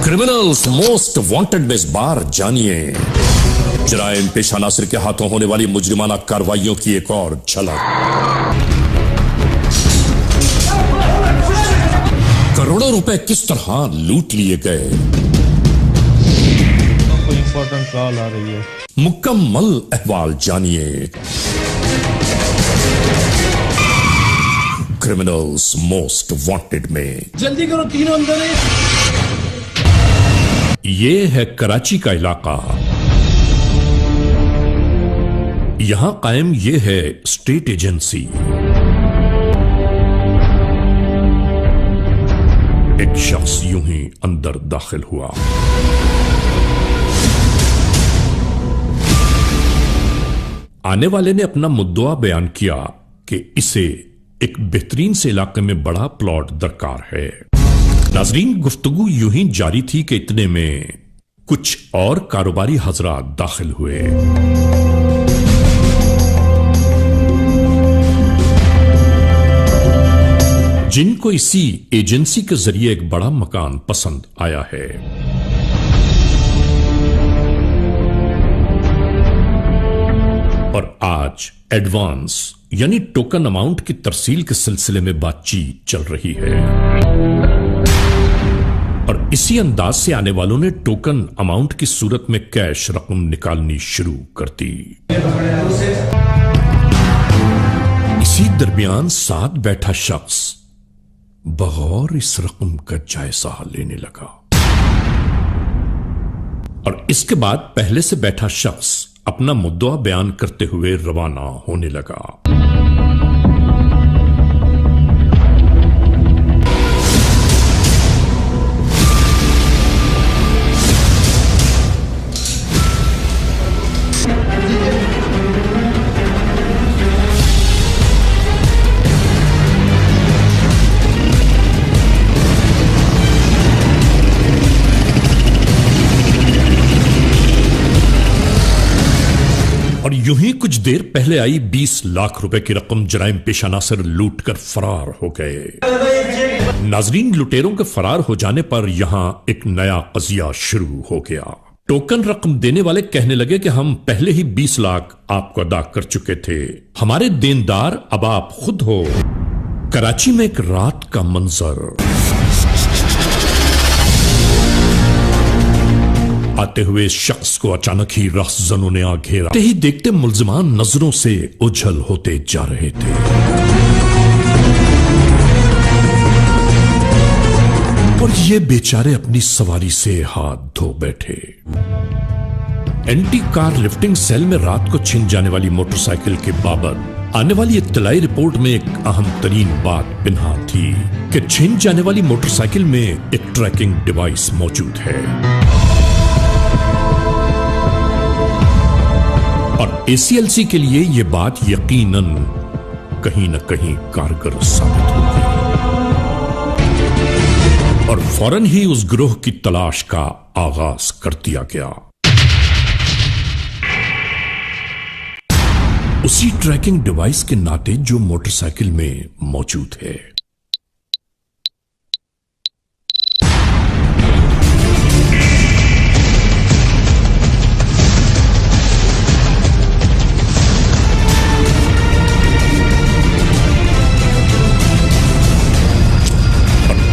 Criminals most wanted में इस बार जानिए जराइम पेशा नासिर के हाथों होने वाली मुजरिमाना कार्रवाइयों की एक और झलक। करोड़ों रुपए किस तरह लूट लिए गए, कोई इंपॉर्टेंट कॉल आ रही है, मुकम्मल अहवाल जानिए। क्रिमिनल्स मोस्ट वांटेड में जल्दी करो, तीनों अंदर है। ये है कराची का इलाका। यहां कायम ये है स्टेट एजेंसी। एक शख्स यूं ही अंदर दाखिल हुआ। आने वाले ने अपना मुद्दा बयान किया कि इसे एक बेहतरीन से इलाके में बड़ा प्लॉट दरकार है। नाजरीन, गुफ्तगू यूं ही जारी थी कि इतने में कुछ और कारोबारी हजरात दाखिल हुए। जिनको इसी एजेंसी के जरिए एक बड़ा मकान पसंद आया है। और आज एडवांस यानी टोकन अमाउंट की तरसील के सिलसिले में बातचीत चल रही है। और इसी अंदाज से आने वालों ने टोकन अमाउंट की सूरत में कैश रकम निकालनी शुरू कर दी। इसी दरमियान साथ बैठा शख्स बगौर इस रकम का जायजा लेने लगा। और इसके बाद पहले से बैठा शख्स अपना मुद्दा बयान करते हुए रवाना होने लगा। और यूं ही कुछ देर पहले आई 20 लाख रुपए की रकम जराइम पेशा नासिर लूट कर फरार हो गए। नाजरीन, लुटेरों के फरार हो जाने पर यहां एक नया कजिया शुरू हो गया। टोकन रकम देने वाले कहने लगे कि हम पहले ही 20 लाख आपको अदा कर चुके थे, हमारे देनदार अब आप खुद हो। कराची में एक रात का मंजर। आते हुए शख्स को अचानक ही रहज़नों ने आ घेरा। ही देखते मुल्जिमान नजरों से उछल होते जा रहे थे। और ये बेचारे अपनी सवारी से हाथ धो बैठे। एंटी कार लिफ्टिंग सेल में रात को छिन जाने वाली मोटरसाइकिल के बाबत आने वाली इत्तलाई रिपोर्ट में एक अहम तरीन बात पिन्हा थी कि छिन जाने वाली मोटरसाइकिल में एक ट्रैकिंग डिवाइस मौजूद है। और एसीएलसी के लिए यह बात यकीनन कहीं न कहीं कारगर साबित होगी। और फौरन ही उस गिरोह की तलाश का आगाज कर दिया गया। उसी ट्रैकिंग डिवाइस के नाते जो मोटरसाइकिल में मौजूद है।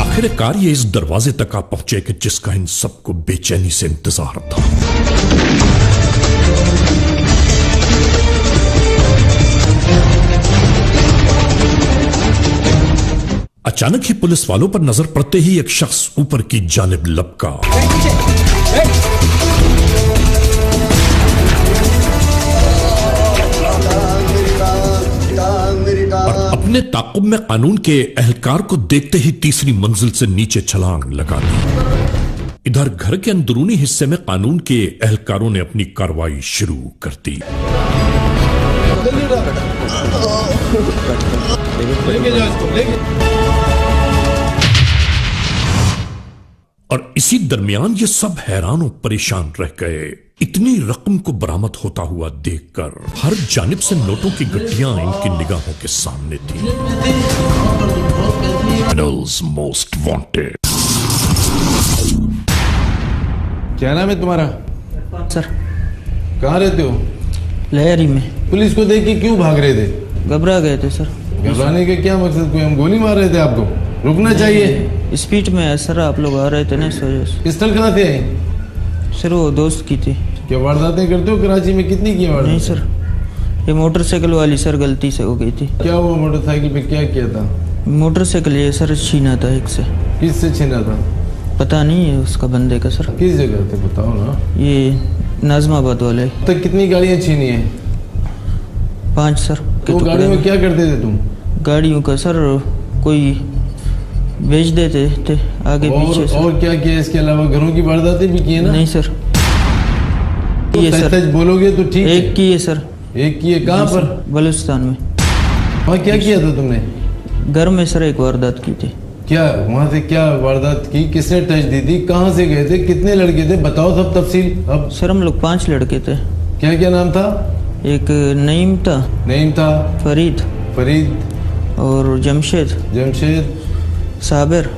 आखिरकार ये इस दरवाजे तक आ पहुंचे कि जिसका इन सबको बेचैनी से इंतजार था। अचानक ही पुलिस वालों पर नजर पड़ते ही एक शख्स ऊपर की जानिब लपका। अपने ताक़ुब में कानून के एहलकार को देखते ही तीसरी मंजिल से नीचे छलांग लगा दी। इधर घर के अंदरूनी हिस्से में कानून के एहलकारों ने अपनी कार्रवाई शुरू कर दी। और इसी दरमियान ये सब हैरान और परेशान रह गए। इतनी रकम को बरामद होता हुआ देखकर हर जानिब से नोटों की गड्डियां इनकी निगाहों के सामने थी। Criminals most wanted। क्या नाम है तुम्हारा? सर कहाँ रहते हो? लहरी में। पुलिस को देख के क्यों भाग रहे थे? घबरा गए थे सर। घबराने का क्या मकसद? कोई हम गोली मार रहे थे आपको? रुकना चाहिए। स्पीड में है सर, आप लोग आ रहे थे ना इस वजह से। पिस्टल कहाँ से आई? सर वो दोस्त की थी। क्या वारदातें करते हो कराची में? कितनी की वारदात? नहीं सर, ये मोटरसाइकिल वाली सर गलती से हो गई थी। क्या हुआ? मोटरसाइकिल पे क्या किया था? मोटरसाइकिल ये सर छीना था एक से। किससे छीना था? पता नहीं है उसका बंदे का सर। किस जगह थे बताओ ना। ये नाजमाबाद वाले। तो कितनी गाड़ियाँ छीनी है? 5 सर के तो टुकड़े गाड़ी में में। क्या करते थे तुम? गाड़ियों का सर कोई बेच देते थे आगे पीछे सर। और क्या किया इसके अलावा? घरों की वारदातें भी की है ना? नहीं सर, तो ये सच सर सच बोलोगे तो ठीक है। एक की है सर। एक की है? कहाँ पर? बलूचिस्तान में। वहाँ क्या किया था तुमने? घर में सर एक वारदात की थी। क्या वहाँ से क्या वारदात की? किसने टच दी थी? कहाँ से गए थे? कितने लड़के थे? बताओ सब तफसील अब। सर हम लोग 5 लड़के थे। क्या क्या नाम था? एक नईम था, नईम था, फरीद और जमशेद, साबिर,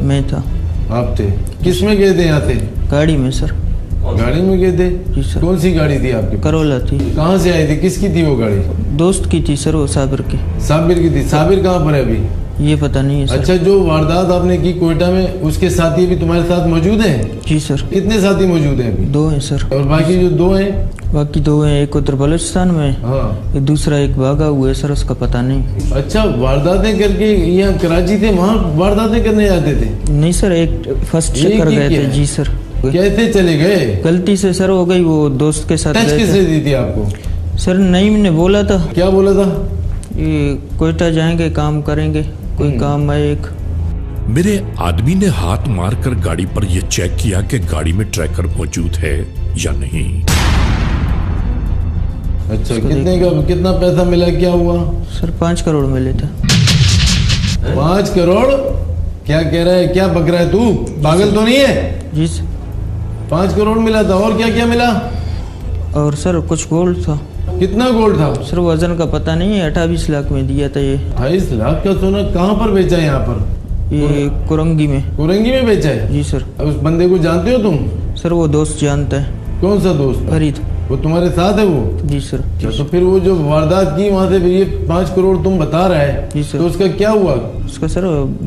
मैं था। आप थे। किस में गए थे यहाँ से? गाड़ी में सर। गाड़ी में गए थे? जी सर। कौन सी गाड़ी थी आपके? करोला थी। कहाँ से आई थी? किसकी थी वो गाड़ी? दोस्त की थी सर, वो साबिर की। साबिर की थी। साबिर कहाँ पर है अभी? ये पता नहीं है सर। अच्छा, जो वारदात आपने की कोयटा में, उसके साथी भी तुम्हारे साथ मौजूद हैं? जी सर। कितने साथी मौजूद हैं अभी? 2 हैं सर। और बाकी जो 2 हैं? बाकी 2 हैं, एक उधर बलूचिस्तान में, हाँ। एक दूसरा एक भागा हुआ है सर, उसका पता नहीं। अच्छा, वारदातें करके यहाँ कराची थे, वहाँ वारदातें करने जाते थे? नहीं सर, एक फर्स्ट एक चक्कर ही गए किया थे। है? जी सर। कैसे चले गए? गलती से सर हो गई, वो दोस्त के साथ टच गए किसने थे। दी थी आपको? सर नईम ने बोला था, क्या बोला था? ये कोयटा जाएंगे, काम करेंगे, कोई काम है एक। मेरे आदमी ने हाथ मारकर गाड़ी पर यह चेक किया कि गाड़ी में ट्रैकर मौजूद है या नहीं। अच्छा, कितना पैसा मिला? क्या हुआ? सर 5 करोड़ मिले थे। 5 करोड़? क्या कह रहा है? क्या बक रहा है तू? पागल तो नहीं है? जी सर। 5 करोड़ मिला था। और क्या क्या मिला? और सर कुछ गोल्ड था। कितना गोल्ड था? सर वजन का पता नहीं है, 28 लाख में दिया था ये। 28 लाख का सोना कहाँ पर बेचा है? यहाँ पर ये कुरंगी में। कुरंगी में बेचा है? जी सर। उस बंदे को जानते हो तुम? सर वो दोस्त जानता है। कौन सा दोस्त? फरीद। वो तुम्हारे साथ है वो? जी सर। तो फिर वो जो वारदात की वहाँ से फिर ये 5 करोड़ तुम बता रहा है, जी सर। तो उसका क्या हुआ? उसका सर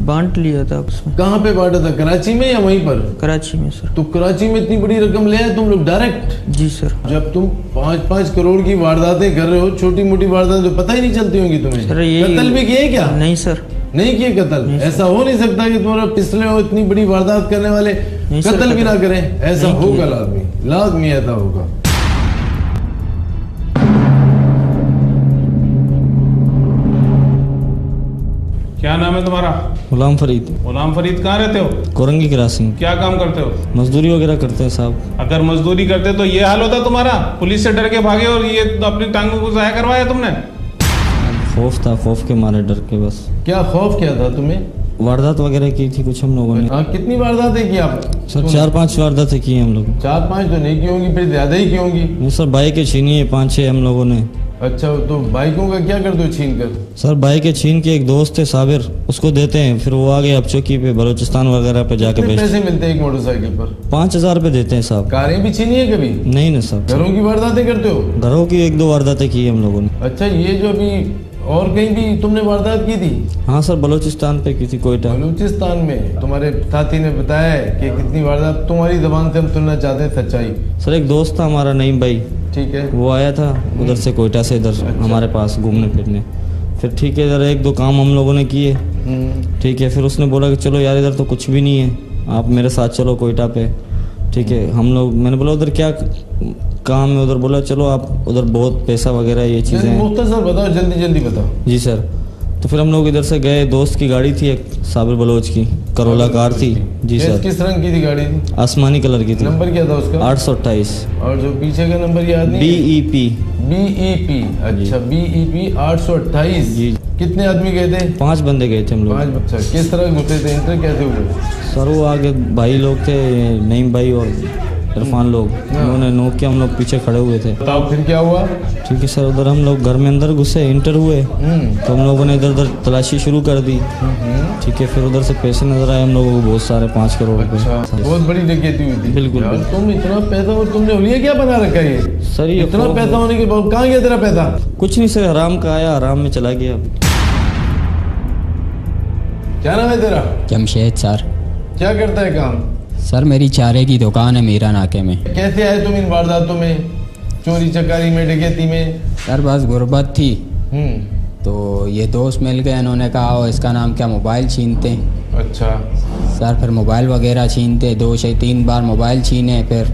बांट लिया था उसमें। कहाँ पे बांटा था? कराची में या वहीं पर? कराची में सर। तो कराची में इतनी बड़ी रकम ले आए तुम लोग डायरेक्ट? जी सर। जब तुम 5-5 करोड़ की वारदातें कर रहे हो, छोटी मोटी वारदातें तो पता ही नहीं चलती होंगी तुम्हें। सर ये कत्ल भी किए क्या? नहीं सर। नहीं किए कत्ल? ऐसा हो नहीं सकता कि तुम्हारा पिछले हो इतनी बड़ी वारदात करने वाले सर, कत्ल भी ना करें। ऐसा नहीं होगा, किए। लाजमी ऐसा होगा। क्या नाम है तुम्हारा? गुलाम फरीद। गुलाम फरीद, कहाँ रहते हो? कोरंगी क्रॉसिंग। क्या काम करते हो? मजदूरी वगैरह करते हैं साहब। अगर मजदूरी करते तो ये हाल होता तुम्हारा? पुलिस से डर के भागे और ये अपनी टांगों को जाया करवाया तुमने? खौफ था, खौफ के मारे डर के बस। क्या खौफ क्या था तुम्हें? वारदात वगैरह की थी कुछ हम लोगों ने। हाँ, कितनी वारदातें की आप? सर 4-5 वारदातें की हम लोग। 4-5 तो नहीं की होंगी, फिर ज्यादा ही की होंगी। नहीं सर, बाइकें छीनी है 5-6 हम लोगों ने। अच्छा, तो बाइकों का क्या करते हो छीन कर? सर बाइकें छीन के एक दोस्त है साबिर, उसको देते हैं, फिर वो आगे अब चौकी पे बलूचिस्तान वगैरह पे जाके कितने बेचते पैसे मिलते हैं एक मोटरसाइकिल पर? 5,000 रुपये देते हैं साहब। कारें भी छीनी है कभी? नहीं ना साहब। घरों की वारदातें करते हो? घरों की 1-2 वारदातें की हम लोगों ने। अच्छा, ये जो अभी और कहीं भी तुमने वारदात की थी? हाँ सर, बलूचिस्तान पे की थी, कोयटा। बलूचिस्तान में तुम्हारे साथी ने बताया है कि कितनी वारदात? तुम्हारी जबान से हम सुनना चाहते हैं सच्चाई। सर एक दोस्त था हमारा नईम भाई, ठीक है, वो आया था उधर से, कोयटा से इधर हमारे पास घूमने फिरने। फिर ठीक है, इधर 1-2 काम हम लोगों ने किए। ठीक है, फिर उसने बोला कि चलो यार इधर तो कुछ भी नहीं है, आप मेरे साथ चलो कोयटा पे। ठीक है, हम लोग, मैंने बोला उधर क्या काम है उधर? बोला चलो आप उधर बहुत पैसा वगैरह ये चीज़ें हैं। मुख्तसर बताओ, जल्दी जल्दी बताओ। जी सर। तो फिर हम लोग इधर से गए, दोस्त की गाड़ी थी एक, साबिर बलोच की, करोला कार थी। जी सर। किस रंग की थी गाड़ी? थी आसमानी कलर की थी। नंबर क्या था उसका? 828। और जो पीछे का नंबर याद नहीं? BEP। अच्छा, BEP 828। जी। कितने आदमी गए थे? 5 बंदे गए थे हम लोग। 5। अच्छा, किस तरह घुसे थे? इंटर कैसे हुए? सर वो आगे भाई लोग थे, नईम भाई और इरफान लोग, उन्होंने नोक के हम लोग पीछे खड़े हुए थे। बताओ फिर क्या हुआ? ठीक है सर, उधर हम लोग घर में अंदर घुसे, इंटर हुए, तो हम लोगों ने इधर उधर तलाशी शुरू कर दी। ठीक है, फिर उधर से पैसे नजर आए हम लोगों को बहुत सारे, 5 करोड़ अच्छा, रुपए। बहुत बड़ी डकैती हुई थी। बिल्कुल, यार, बिल्कुल। तुम इतना पैसा और तुमने हुलिया क्या बना रखा है ये? सर ये इतना खौफ पैसा है। होने के बाद कहाँ गया तेरा पैसा? कुछ नहीं सर, हराम का आया हराम में चला गया। क्या नाम है तेरा? जमशेद सर। क्या करता है काम? सर मेरी चारे की दुकान है मीरा नाके में। कैसे आए तुम इन वारदातों में, चोरी चकारी में, डकैती में? सर बस गुर्बत थी हम्म। तो ये दोस्त मिल गए, इन्होंने कहा "ओ, इसका नाम क्या, मोबाइल छीनते हैं"। अच्छा। सर फिर मोबाइल वगैरह छीनते, 2 से 3 बार मोबाइल छीने। फिर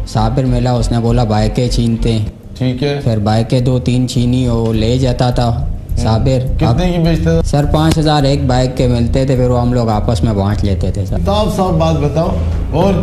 साबिर मिला, उसने बोला बाइकें छीनते हैं। ठीक है। फिर बाइकें 2-3 छीनी, वो ले जाता था साबिर। कितने की बेचता था? सर 5,000 एक बाइक के मिलते थे, फिर वो हम लोग आपस में बांट लेते थे सर। साफ साफ बात बताओ, और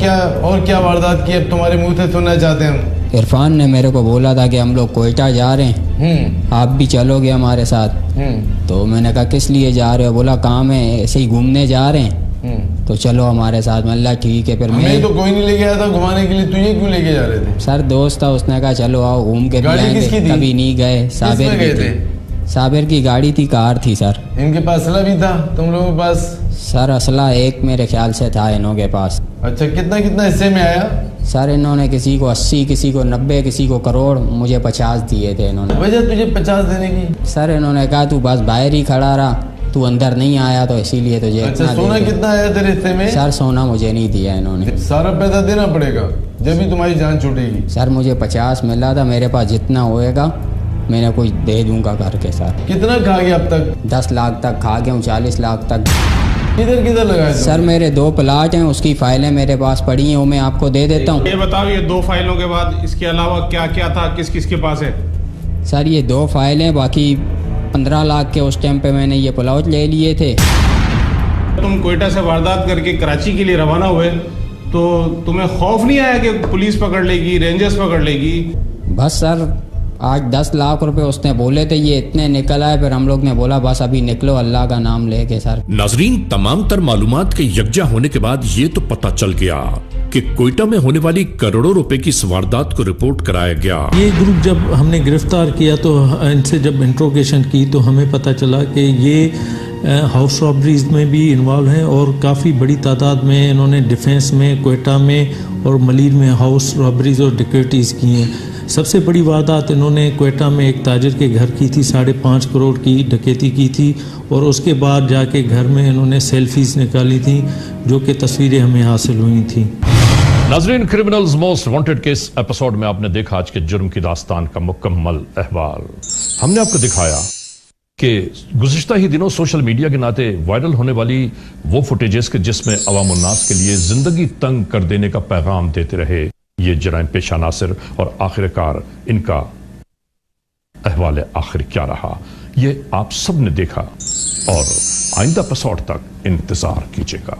क्या वारदात की अब तुम्हारे मुंह से सुनना चाहते हैं हम। इरफान ने मेरे को बोला था कि हम लोग कोयटा जा रहे हैं, आप भी चलोगे हमारे साथ। तो मैंने कहा किस लिए जा रहे हो? बोला काम है, ऐसे ही घूमने जा रहे हैं, तो चलो हमारे साथ। मैं ठीक है। फिर मैं तो कोई नहीं लेके आया था घुमाने के लिए, तुझे क्यों लेके जा रहे थे? सर दोस्त था, उसने कहा चलो आओ घूम के गाड़ी आएंगे। किसकी थी? कभी नहीं गए। साबिर किसमें की गए थी। साबिर की गाड़ी थी, कार थी सर। इनके पास असला भी था तुम लोगों के पास? सर असला एक मेरे ख्याल से था इन्हों के पास। अच्छा, कितना कितना हिस्से में आया? सर इन्होंने किसी को 80, किसी को 90, किसी को करोड़, मुझे 50 दिए थे इन्होंने। वजह तुझे 50 देने की? सर इन्होंने कहा तू बस बाहर ही खड़ा रहा, तू अंदर नहीं आया तो इसीलिए तुझे अच्छा, इतना सोना दे दिया। कितना आया तेरे हिस्से में? सर सोना मुझे नहीं दिया इन्होंने। सारा पैसा देना पड़ेगा जब भी तुम्हारी जान छूटेगी। सर मुझे 50 मिला था, मेरे पास जितना होएगा मैंने कुछ दे दूंगा करके सर। कितना खा गया अब तक? 10 लाख तक खा गया हूँ, 40 लाख तक। किधर किधर लगाए तुम? सर मेरे 2 प्लाट हैं, उसकी फाइलें मेरे पास पड़ी हैं, वो मैं आपको दे देता हूँ। ये बताओ, ये 2 फाइलों के बाद इसके अलावा क्या क्या था, किस किस के पास है? सर ये 2 फाइलें, बाकी 15 लाख के उस टाइम पे मैंने ये प्लॉट ले लिए थे। तुम कोयटा से वारदात करके कराची के लिए रवाना हुए तो तुम्हें खौफ नहीं आया कि पुलिस पकड़ लेगी, रेंजर्स पकड़ लेगी? बस सर आज 10 लाख रुपए उसने बोले थे, ये इतने निकल आए। फिर हम लोग ने बोला बस अभी निकलो अल्लाह का नाम लेके सर। नाजरीन, तमाम तर मालूमात के यकजा होने के बाद ये तो पता चल गया कि कोयटा में होने वाली करोड़ों रुपए की इस वारदात को रिपोर्ट कराया गया। ये ग्रुप जब हमने गिरफ्तार किया तो इनसे जब इंट्रोगेशन की तो हमें पता चला कि ये हाउस रॉबरीज में भी इन्वॉल्व हैं और काफ़ी बड़ी तादाद में इन्होंने डिफेंस में, कोयटा में और मलीर में हाउस रॉबरीज और डकैतीज़ की हैं। सबसे बड़ी वारदात इन्होंने कोयटा में एक ताजिर के घर की थी, 5.5 करोड़ की डकैती की थी और उसके बाद जाके घर में इन्होंने सेल्फीज निकाली थी जो कि तस्वीरें हमें हासिल हुई थी। नाजरीन, क्रिमिनल्स मोस्ट वांटेड के इस एपिसोड में आपने देखा आज के जुर्म की दास्तान का मुकम्मल अहवाल। हमने आपको दिखाया कि गुज़िश्ता ही दिनों सोशल मीडिया के नाते वायरल होने वाली वो फुटेजेस के जिसमें अवाम उन्नास के लिए जिंदगी तंग कर देने का पैगाम देते रहे ये जराइम पेशा नासिर, और आखिरकार इनका अहवाल आखिर क्या रहा ये आप सब ने देखा और आइंदा एपिसोड तक इंतजार कीजिएगा।